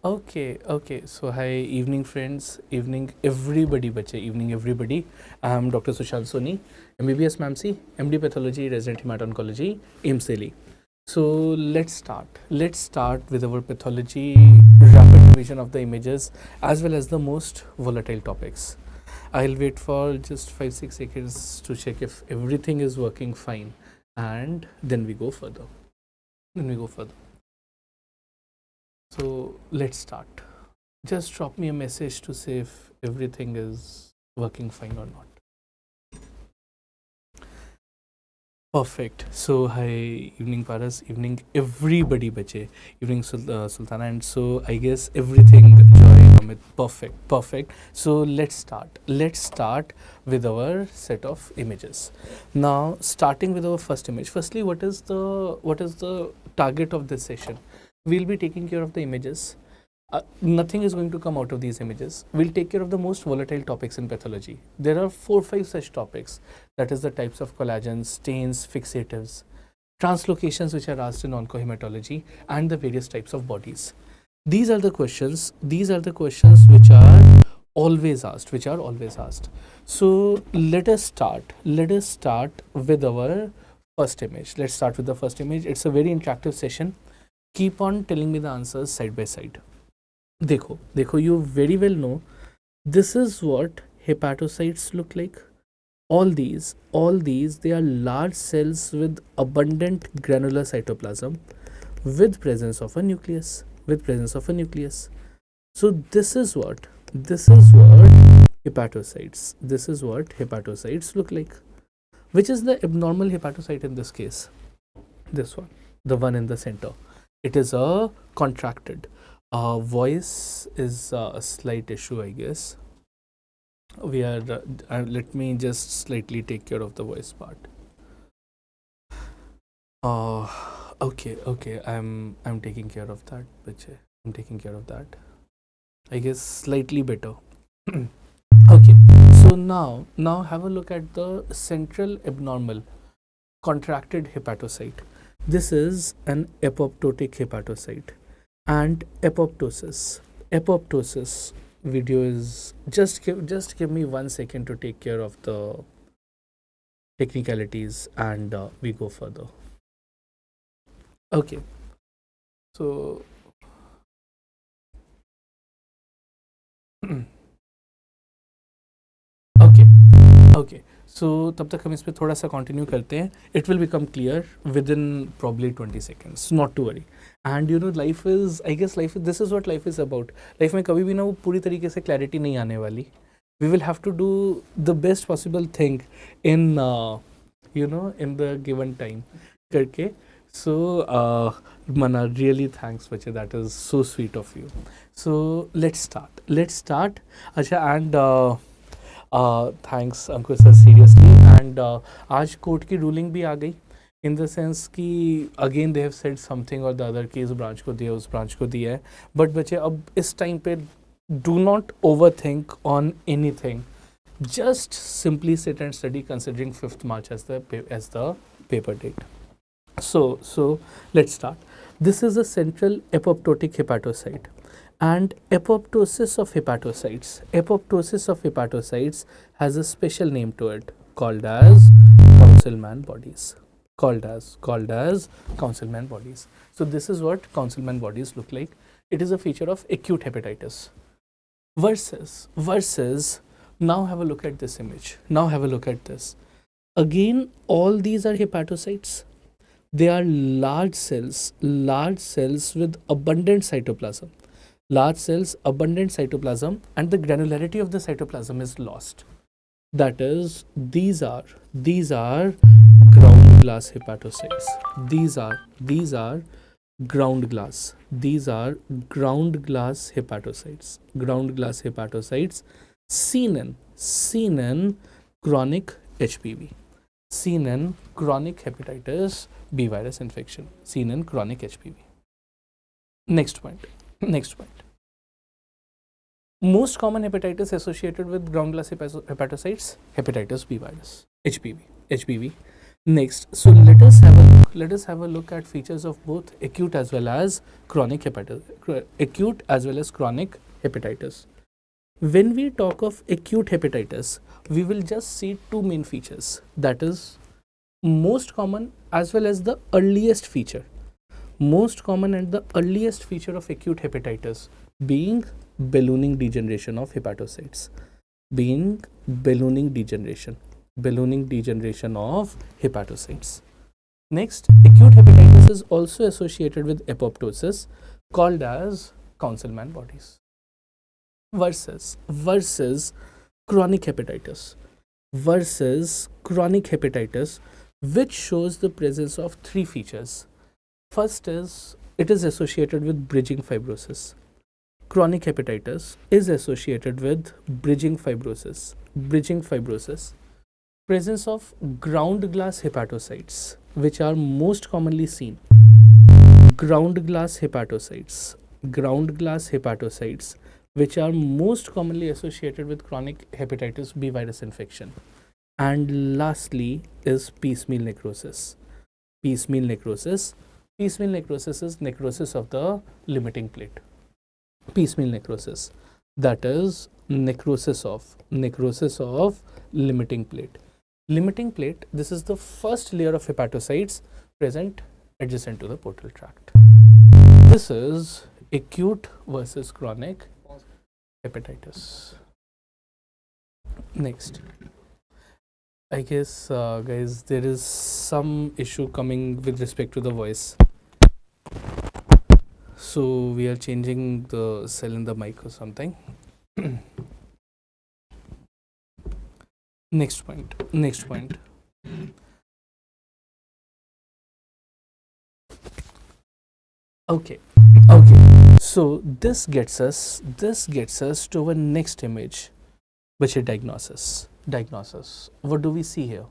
Okay. So, hi, evening, friends. Evening, everybody, bache. Evening, everybody. I'm Dr. Sushant Soni, MBBS MAMC, MD Pathology, Resident Hematology, AIMS Delhi. So, let's start. Let's start with our pathology rapid revision of the images as well as the most volatile topics. I'll wait for just 5-6 seconds to check if everything is working fine, and then we go further. So let's start. Just drop me a message to say if everything is working fine or not. Perfect. So, hi, evening Paras, evening everybody, bache, evening Sultana, and so I guess everything Joy, Amit, perfect. So let's start. Let's start with our set of images. Now, starting with our first image. Firstly, what is the target of this session? We'll be taking care of the images. Nothing is going to come out of these images. We'll take care of the most volatile topics in pathology. There are 4-5 such topics. That is the types of collagens, stains, fixatives, translocations which are asked in oncohematology, and the various types of bodies. These are the questions. These are the questions which are always asked. So let us start. Let us start with our first image. Let's start with the first image. It's a very interactive session. Keep on telling me the answers side by side. देखो, you very well know this is what hepatocytes look like. All these, they are large cells with abundant granular cytoplasm with presence of a nucleus. So this is what hepatocytes look like. Which is the abnormal hepatocyte in this case? This one, the one in the center. It is a contracted. Voice is a slight issue, I guess. We are. Let me just slightly take care of the voice part. Okay. I'm taking care of that, bache. I'm taking care of that. I guess slightly better. Okay. So now have a look at the central abnormal contracted hepatocyte. This is an apoptotic hepatocyte. And apoptosis video is just give me 1 second to take care of the technicalities, and we go further. Okay, so okay. So तब तक हम इस पे थोड़ा सा continue करते हैं. It will become clear within probably 20 seconds. Not to worry. And you know, life is, this is what life is about. Life में कभी भी ना वो पूरी तरीके से clarity नहीं आने वाली. We will have to do the best possible thing in in the given time करके. So Mana, really thanks bache, that is so sweet of you. So let's start. अच्छा, and thanks Ankur sir, seriously. And आज court की ruling भी आ गई, in the sense कि again they have said something और the other की इस branch को दिया, उस ब्रांच को दिया है. बट बच्चे अब इस टाइम पे do not over think on any thing. just simply sit and study considering 5th March as the paper date. So let's start. This is a central apoptotic hepatocyte. And apoptosis of hepatocytes has a special name to it, called as Councilman bodies. So this is what Councilman bodies look like. It is a feature of acute hepatitis. Versus now have a look at this image. Now have a look at this. Again, all these are hepatocytes. They are large cells with abundant cytoplasm. And the granularity of the cytoplasm is lost. That is, these are ground glass hepatocytes. These are ground glass. These are ground glass hepatocytes. Seen in chronic HPV. Seen in chronic hepatitis B virus infection. Seen in chronic HPV. Next point. Most common hepatitis associated with ground glass hepatocytes, hepatitis B virus, HPV. Next, so let us have a look Let us have a look at features of both acute as well as chronic hepatitis. When we talk of acute hepatitis, we will just see two main features, that is most common as well as the earliest feature. Most common and the earliest feature of acute hepatitis being ballooning degeneration of hepatocytes. Ballooning degeneration of hepatocytes. Next, acute hepatitis is also associated with apoptosis called as Councilman bodies. Versus chronic hepatitis. Which shows the presence of three features. First is it is associated with bridging fibrosis. Chronic hepatitis is associated with bridging fibrosis. Presence of ground glass hepatocytes, which are most commonly seen. Ground glass hepatocytes, which are most commonly associated with chronic hepatitis B virus infection. And lastly is piecemeal necrosis. Piecemeal necrosis is necrosis of the limiting plate. Piecemeal necrosis, that is necrosis of limiting plate. Limiting plate, this is the first layer of hepatocytes present adjacent to the portal tract. This is acute versus chronic hepatitis. Next, I guess guys, there is some issue coming with respect to the voice, so we are changing the cell in the mic or something. Next point. Okay. So this gets us to our next image, which is diagnosis. What do we see here?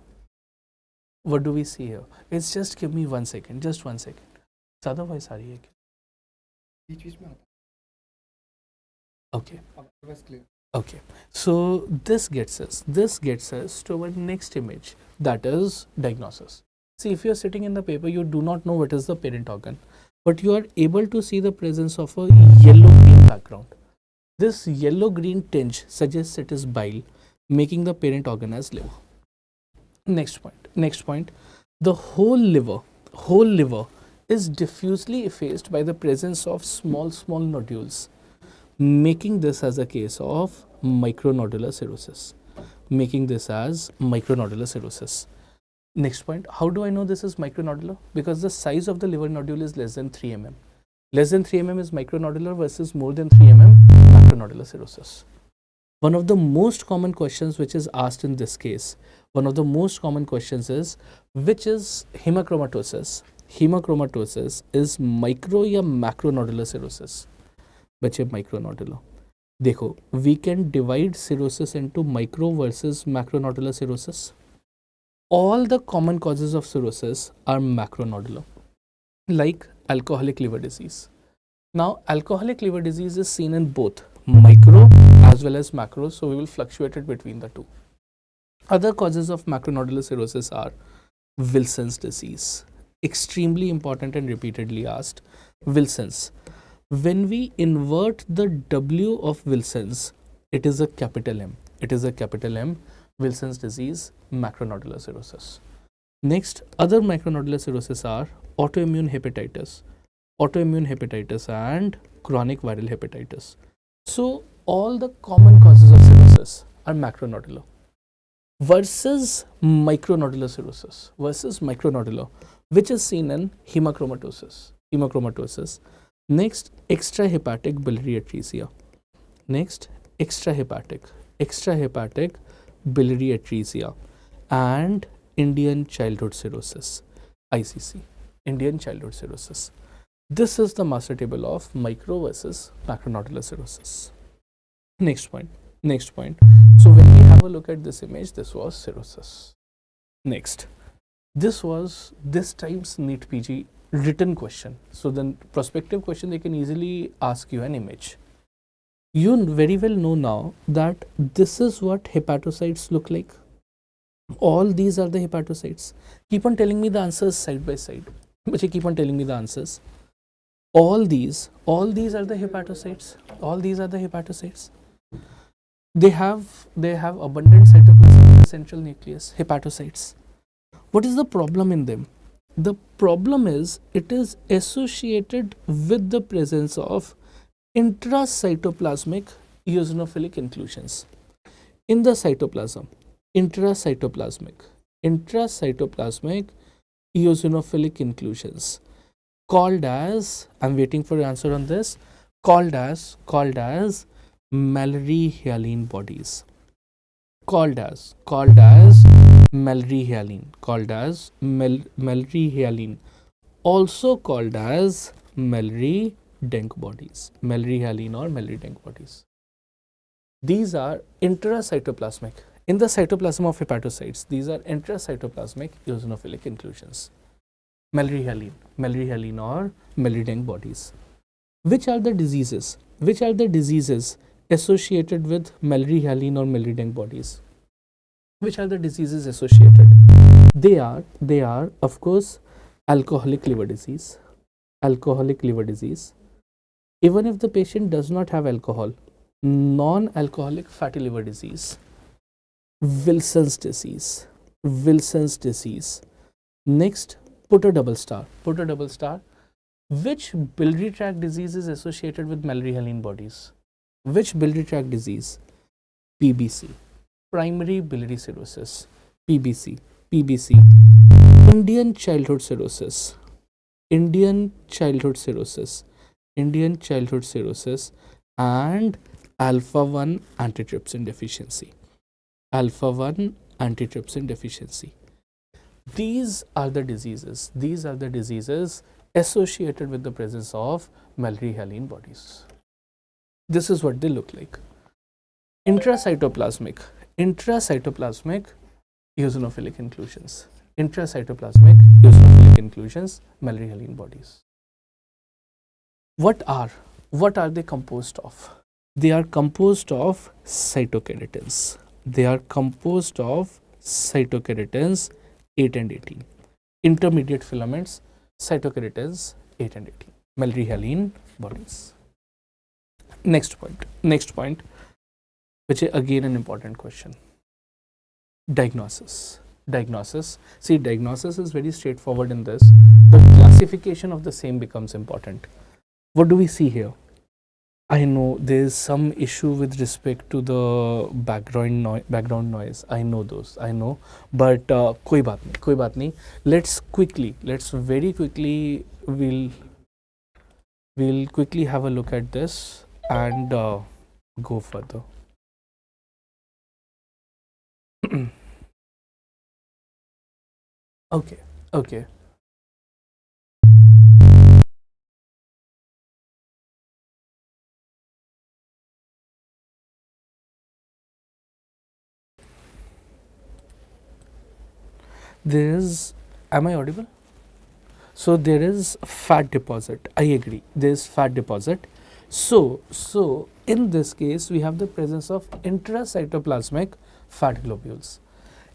It's just give me 1 second. ज़्यादा voice आ रही है क्या? बीच में आता. Okay. So this gets us to our next image, that is diagnosis. See, if you are sitting in the paper, you do not know what is the parent organ, but you are able to see the presence of a yellow-green background. This yellow-green tinge suggests it is bile, making the parent organ as liver. Next point. The whole liver is diffusely effaced by the presence of small nodules, making this as a case of micronodular cirrhosis. Next point, how do I know this is micronodular? Because the size of the liver nodule is less than 3 mm. Less than 3 mm is micronodular versus more than 3 mm macronodular cirrhosis. One of the most common questions which is asked in this case, is which is hemochromatosis? Hemochromatosis is micro या macronodular cirrhosis? बच्चे micronodular. देखो, we can divide cirrhosis into micro versus macronodular cirrhosis. All the common causes of cirrhosis are macronodular, like alcoholic liver disease. Now, alcoholic liver disease is seen in both micro as well as macro, so we will fluctuate it between the two. Other causes of macronodular cirrhosis are Wilson's disease. Extremely important and repeatedly asked. Wilson's. When we invert the W of Wilson's, it is a capital M. Wilson's disease, macronodular cirrhosis. Next, other macronodular cirrhosis are autoimmune hepatitis and chronic viral hepatitis. So, all the common causes of cirrhosis are macronodular versus micronodular cirrhosis, which is seen in hemochromatosis. Next, extrahepatic biliary atresia. And Indian childhood cirrhosis, ICC. This is the master table of micro versus macronodular cirrhosis. Next point. So when we have a look at this image, this was cirrhosis. Next, this was this time's NEET PG written question. So the prospective question, they can easily ask you an image. You very well know now that this is what hepatocytes look like. All these are the hepatocytes. Keep on telling me the answers side by side. But keep on telling me the answers. All these are the hepatocytes. All these are the hepatocytes. They have abundant cytoplasm in the central nucleus. Hepatocytes. What is the problem in them? The problem is it is associated with the presence of intracytoplasmic eosinophilic inclusions in the cytoplasm. Intracytoplasmic eosinophilic inclusions called as, I'm waiting for your answer on this, called as Mallory-Hyaline bodies. Called as Mallory-Hyaline, also called as Mallory-Denk bodies. Mallory-Hyaline or Mallory-Denk bodies. These are intracytoplasmic. In the cytoplasm of hepatocytes, these are intracytoplasmic eosinophilic inclusions. Mallory-Hyaline or Mallory-Denk bodies. Which are the diseases associated with Mallory-Hyaline or Mallory-Denk bodies? Which are the diseases associated? They are of course alcoholic liver disease. Even if the patient does not have alcohol, non-alcoholic fatty liver disease, Wilson's disease. Next, put a double star. Which biliary tract disease is associated with Mallory-Hyaline bodies? Which biliary tract disease? PBC, primary biliary cirrhosis. PBC. Indian childhood cirrhosis, and alpha-1 antitrypsin deficiency. These are the diseases associated with the presence of Mallory-Hyaline bodies. This is what they look like. Intracytoplasmic eosinophilic inclusions. Mallory-Hyaline bodies. What are they composed of? They are composed of cytokeratins. 8 and 18. Intermediate filaments, cytokeratins 8 and 18. Mallory-Hyaline bodies. Next point, which is again an important question. Diagnosis. See, diagnosis is very straightforward in this, but classification of the same becomes important. What do we see here? I know there is some issue with respect to the background noise. I know, but koi baat nahi. Let's very quickly, we'll quickly have a look at this and go further. Okay. Am I audible? So there is fat deposit. I agree. There is fat deposit. So in this case, we have the presence of intracytoplasmic fat globules.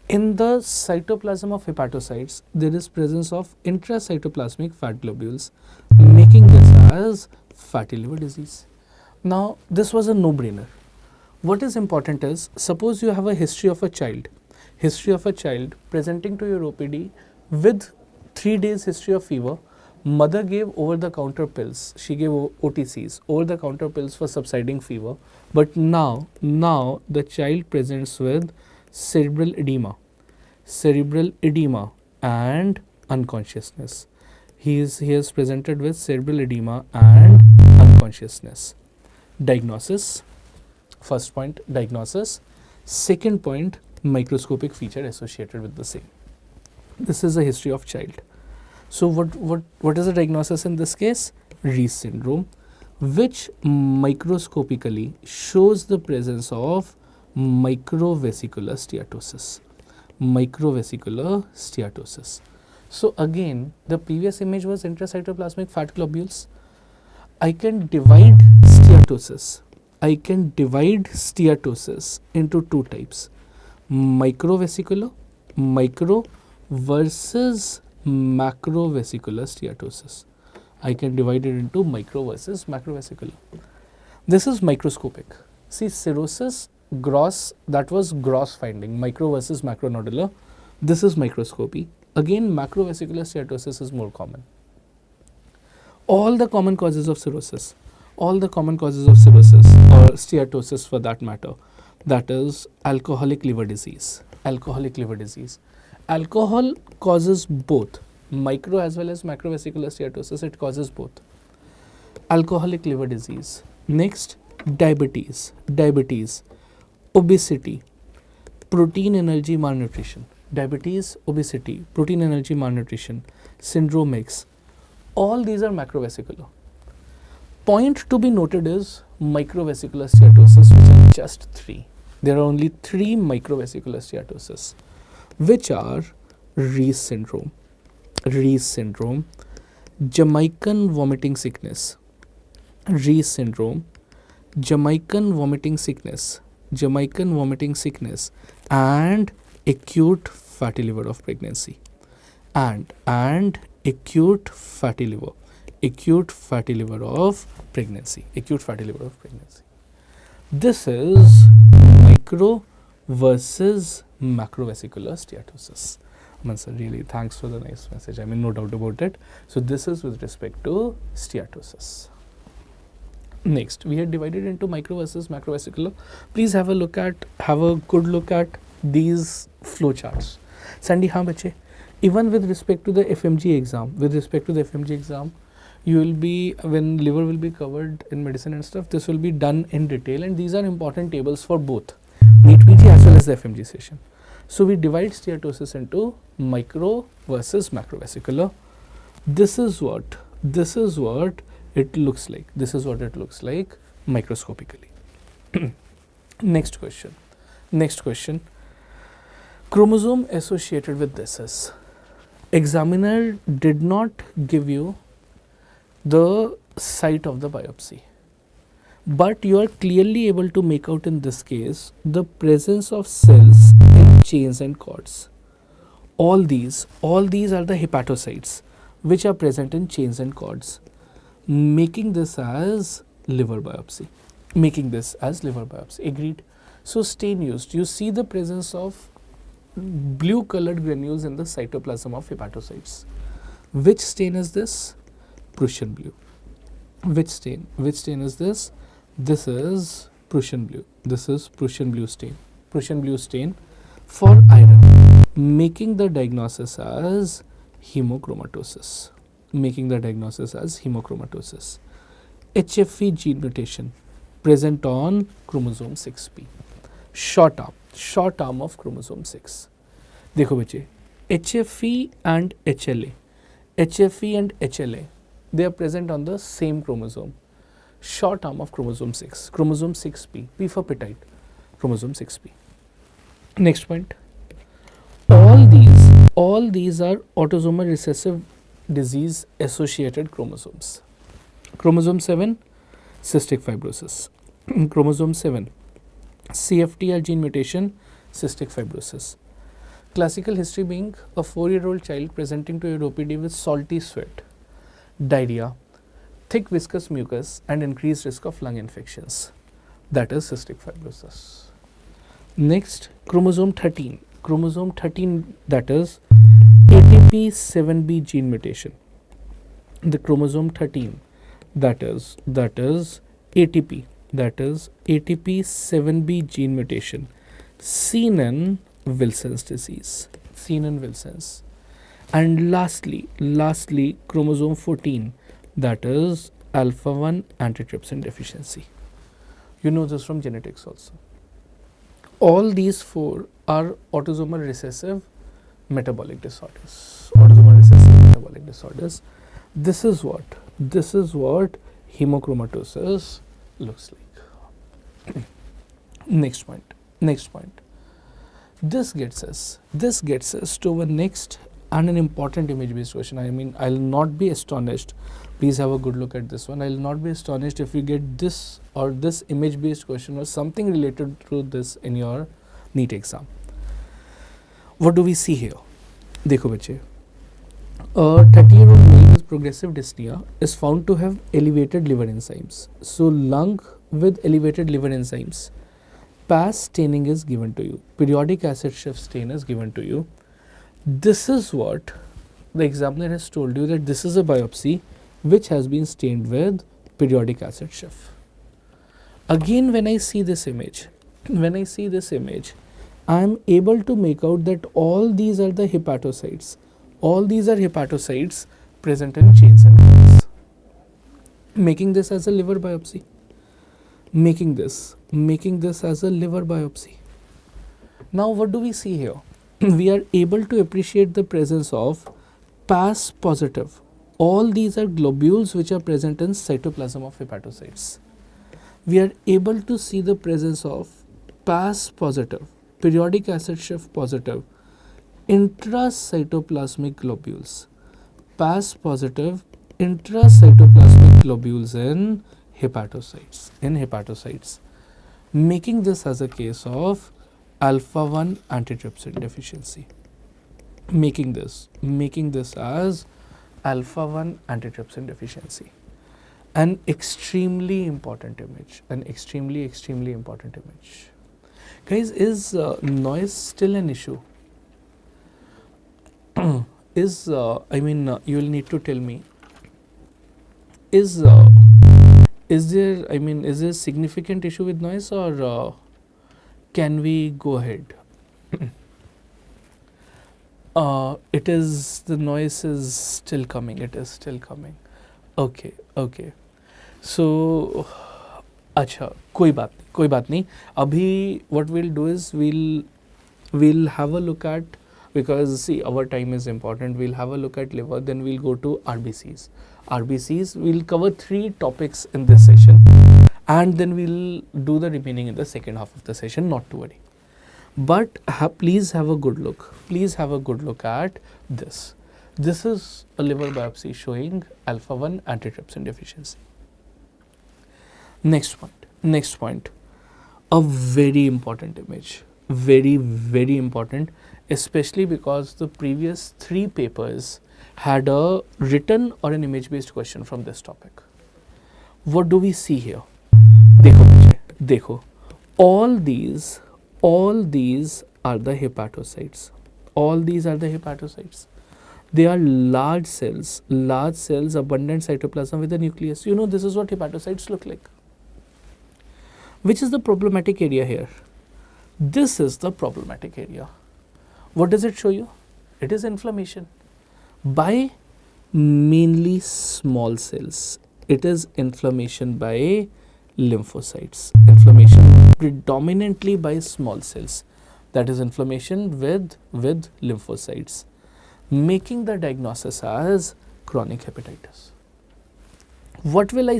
In the cytoplasm of hepatocytes, there is presence of intracytoplasmic fat globules, making this as fatty liver disease. Now, this was a no-brainer. What is important is, suppose you have a history of a child presenting to your OPD with 3 days history of fever. Mother gave over-the-counter pills. She gave OTCs, over-the-counter pills for subsiding fever. But now the child presents with cerebral edema and unconsciousness. He is presented with cerebral edema and unconsciousness. Diagnosis. First point, diagnosis. Second point, microscopic feature associated with the same. This is a history of child. So what is the diagnosis in this case? Reese syndrome, which microscopically shows the presence of microvesicular steatosis. So again, the previous image was intracytoplasmic fat globules. I can divide steatosis into 2 types: microvesicular micro versus macrovesicular steatosis. I can divide it into micro versus macrovesicular. This is microscopic. See, cirrhosis, gross, that was gross finding, micro versus macronodular. This is microscopy. Again, macrovesicular steatosis is more common. All the common causes of cirrhosis, or steatosis for that matter, that is alcoholic liver disease. Alcohol causes both micro as well as macrovesicular steatosis. It causes both. Alcoholic liver disease. Next, diabetes, obesity, protein energy malnutrition. Diabetes, obesity, protein energy malnutrition, syndrome X. All these are macrovesicular. Point to be noted is microvesicular steatosis, which are just 3. There are only 3 microvesicular steatosis, which are Rees syndrome, Jamaican vomiting sickness, Jamaican vomiting sickness, and acute fatty liver of pregnancy, and acute fatty liver of pregnancy. This is micro versus macrovesicular steatosis. Aman sir, really thanks for the nice message. I mean, no doubt about it. So this is with respect to steatosis. Next, we had divided into micro versus macrovesicular. Please have a good look at these flow charts. Sandy, हाँ बच्चे, even with respect to the FMG exam, you will be, when liver will be covered in medicine and stuff, this will be done in detail, and these are important tables for both NEET PG as well as the FMG session. So we divide steatosis into micro versus macrovesicular. This is what it looks like. Microscopically. Next question. Chromosome associated with this is, examiner did not give you the site of the biopsy, but you are clearly able to make out in this case the presence of cells in chains and cords. All these are the hepatocytes which are present in chains and cords, making this as liver biopsy. Agreed. So stain used. You see the presence of blue colored granules in the cytoplasm of hepatocytes. Which stain is this? Prussian blue. Which stain is this? This is Prussian blue. Prussian blue stain for iron, making the diagnosis as hemochromatosis. HFE gene mutation present on chromosome 6p. Short arm of chromosome 6. देखो बच्चे, HFE and HLA, they are present on the same chromosome. Short arm of chromosome 6, chromosome 6p, P for petite, chromosome 6p. Next point. All these are autosomal recessive disease associated chromosomes. Chromosome 7, cystic fibrosis. Chromosome 7, CFTR gene mutation, cystic fibrosis. Classical history being a 4-year-old child presenting to your OPD with salty sweat, diarrhea, thick viscous mucus, and increased risk of lung infections. That is cystic fibrosis. Next, chromosome 13. That is ATP7B gene mutation. The chromosome 13, that is ATP7B gene mutation, seen in Wilson's disease. And lastly, chromosome 14, that is alpha-1 antitrypsin deficiency. You know this from genetics also. All these 4 are autosomal recessive metabolic disorders. This is what hemochromatosis looks like. Next point. This gets us to our next and an important image-based question. I mean, I'll not be astonished. Please have a good look at this one. I'll not be astonished if you get this or this image-based question or something related to this in your NEET exam. what do we see here? देखो बच्चे, a 30-year-old male with progressive dyspnea is found to have elevated liver enzymes. So lung with elevated liver enzymes, PAS staining is given to you, periodic acid shift stain is given to you. This is what the examiner has told you, that this is a biopsy which has been stained with periodic acid shift. Again, when I see this image, I am able to make out that all these are the hepatocytes. All these are hepatocytes present in chains and coils, making this as a liver biopsy. Making this as a liver biopsy. Now, what do we see here? We are able to appreciate the presence of PAS positive. All these are globules which are present in cytoplasm of hepatocytes. We are able to see the presence of PAS positive, periodic acid shift positive, intracytoplasmic globules. PAS positive intracytoplasmic globules in hepatocytes, making this as a case of alpha-1 antitrypsin deficiency. Making this as alpha-1 antitrypsin deficiency. An extremely important image. Extremely important image. Guys, is noise still an issue? You will need to tell me. Is there a significant issue with noise, or can we go ahead? The noise is still coming. It is still coming. Okay. So, अच्छा, कोई बात नहीं. अभी what we'll do is we'll have a look at, because see, our time is important. We'll have a look at liver, then we'll go to RBCs. We'll cover 3 topics in this session, and then we'll do the remaining in the second half of the session, not to worry. But please have a good look. At this. This is a liver biopsy showing alpha-1 antitrypsin deficiency. Next point. A very important image. Very, very important, especially because the previous 3 papers had a written or an image-based question from this topic. What do we see here? देखो. All these are the hepatocytes. They are large cells, abundant cytoplasm with a nucleus. You know, this is what hepatocytes look like. Which is the problematic area here? This is the problematic area. What does it show you? It is inflammation by mainly small cells. It is inflammation by lymphocytes. Inflammation predominantly by small cells. That is inflammation with lymphocytes, making the diagnosis as chronic hepatitis. What will I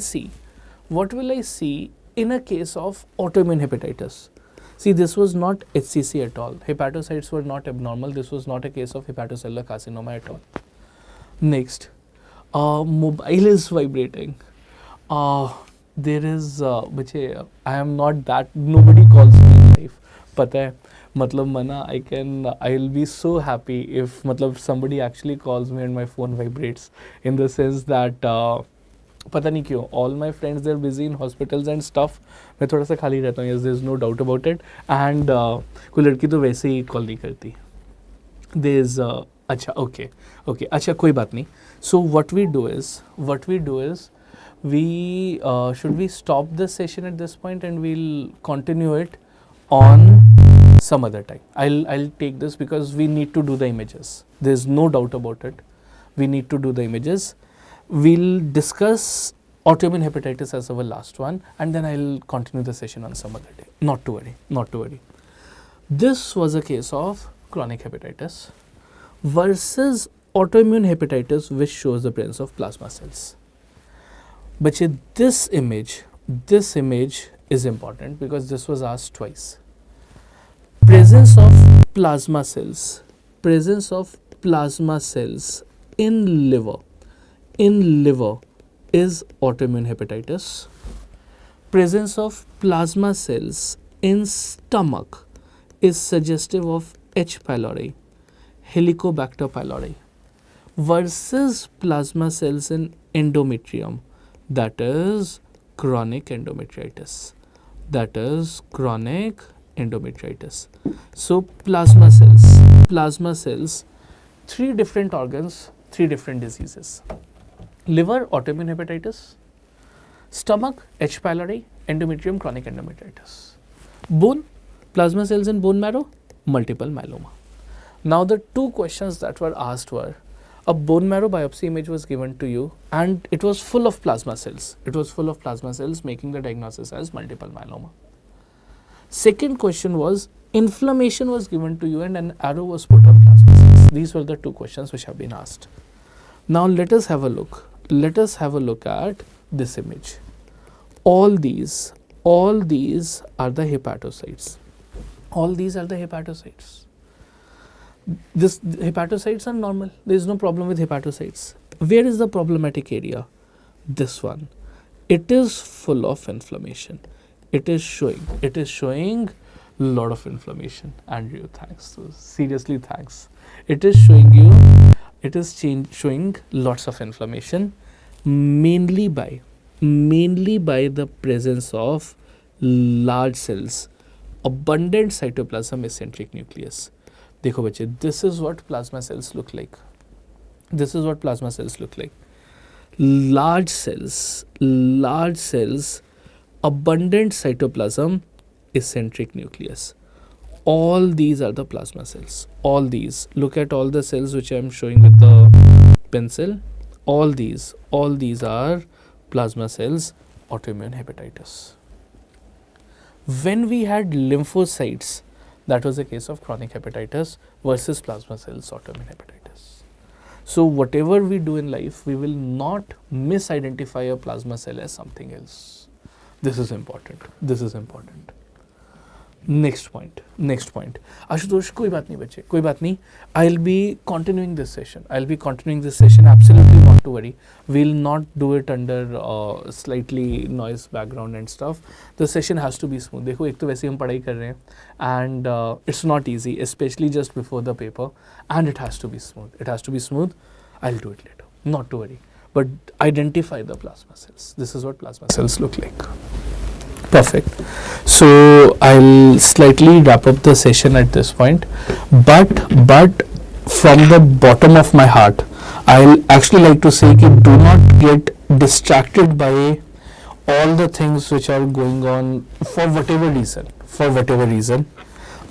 see in a case of autoimmune hepatitis? See, this was not HCC at all. Hepatocytes were not abnormal. This was not a case of hepatocellular carcinoma at all. Next, mobile is vibrating. There is, I am not that, nobody calls me in life. पता है, मतलब मना, I'll be so happy if somebody actually calls me and my phone vibrates, in the sense that पता नहीं क्यों, all my friends, they're busy in hospitals and stuff. मैं थोड़ा सा खाली रहता हूँ, yes, there's no doubt about it. And कोई लड़की तो वैसे ही कॉल नहीं करती. There's अच्छा, okay, अच्छा, कोई बात नहीं. So what we do is we should we stop this session at this point and we'll continue it on some other time. I'll take this because we need to do the images. There's no doubt about it. We need to do the images. We'll discuss autoimmune hepatitis as our last one, and then I'll continue the session on some other day. Not to worry. This was a case of chronic hepatitis versus autoimmune hepatitis, which shows the presence of plasma cells. But this image is important because this was asked twice. Presence of plasma cells in liver is autoimmune hepatitis. Presence of plasma cells in stomach is suggestive of H. pylori. Helicobacter pylori versus plasma cells in endometrium, that is chronic endometritis. That is chronic endometritis. So plasma cells, three different organs, three different diseases. Liver, autoimmune hepatitis. Stomach, H. pylori, endometrium, chronic endometritis. Bone, plasma cells in bone marrow, multiple myeloma. Now the two questions that were asked were, a bone marrow biopsy image was given to you and it was full of plasma cells. It was full of plasma cells, making the diagnosis as multiple myeloma. Second question was, inflammation was given to you and an arrow was put on plasma cells. These were the two questions which have been asked. Now let us have a look. Let us have a look at this image. All these are the hepatocytes. All these are the hepatocytes. This hepatocytes are normal. There is no problem with hepatocytes. Where is the problematic area? This one. It is full of inflammation. It is showing a lot of inflammation. Andrew, thanks. So seriously, thanks. It is showing lots of inflammation, mainly by the presence of large cells, abundant cytoplasm, mesenteric nucleus. देखो बच्चे, this is what plasma cells look like. This is what plasma cells look like. Large cells, abundant cytoplasm, eccentric nucleus. All these are the plasma cells. All these. Look at all the cells which I am showing with the pencil. All these are plasma cells, autoimmune hepatitis. When we had lymphocytes, that was a case of chronic hepatitis versus plasma cells, autoimmune hepatitis. So whatever we do in life, we will not misidentify a plasma cell as something else. This is important. Next point. Ashutosh, कोई बात नहीं बच्चे, कोई बात नहीं. I'll be continuing this session. Absolutely not to worry. We'll not do it under slightly noise background and stuff. The session has to be smooth. देखो, एक तो वैसे हम पढ़ाई कर रहे हैं and it's not easy, especially just before the paper, and it has to be smooth. I'll do it later. Not to worry. But identify the plasma cells. This is what plasma cells look like. Perfect. So I'll slightly wrap up the session at this point, but from the bottom of my heart, I'll actually like to say that do not get distracted by all the things which are going on for whatever reason.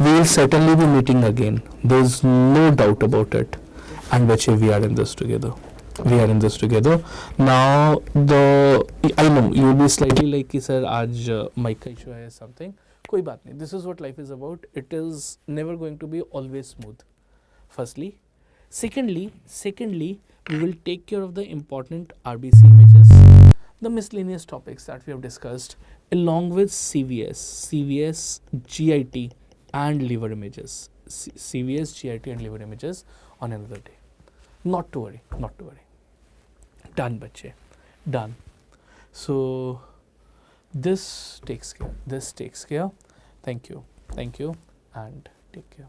We will certainly be meeting again. There's no doubt about it. And we are in this together. Now I know you will be slightly like कि sir आज mic का issue है something. कोई बात नहीं. This is what life is about. It is never going to be always smooth. Firstly, secondly, we will take care of the important RBC images, the miscellaneous topics that we have discussed, along with CVS, GIT, and liver images. CVS, GIT, and liver images on another day. Not to worry. Done, bache. Done. So this takes care. Thank you, and take care.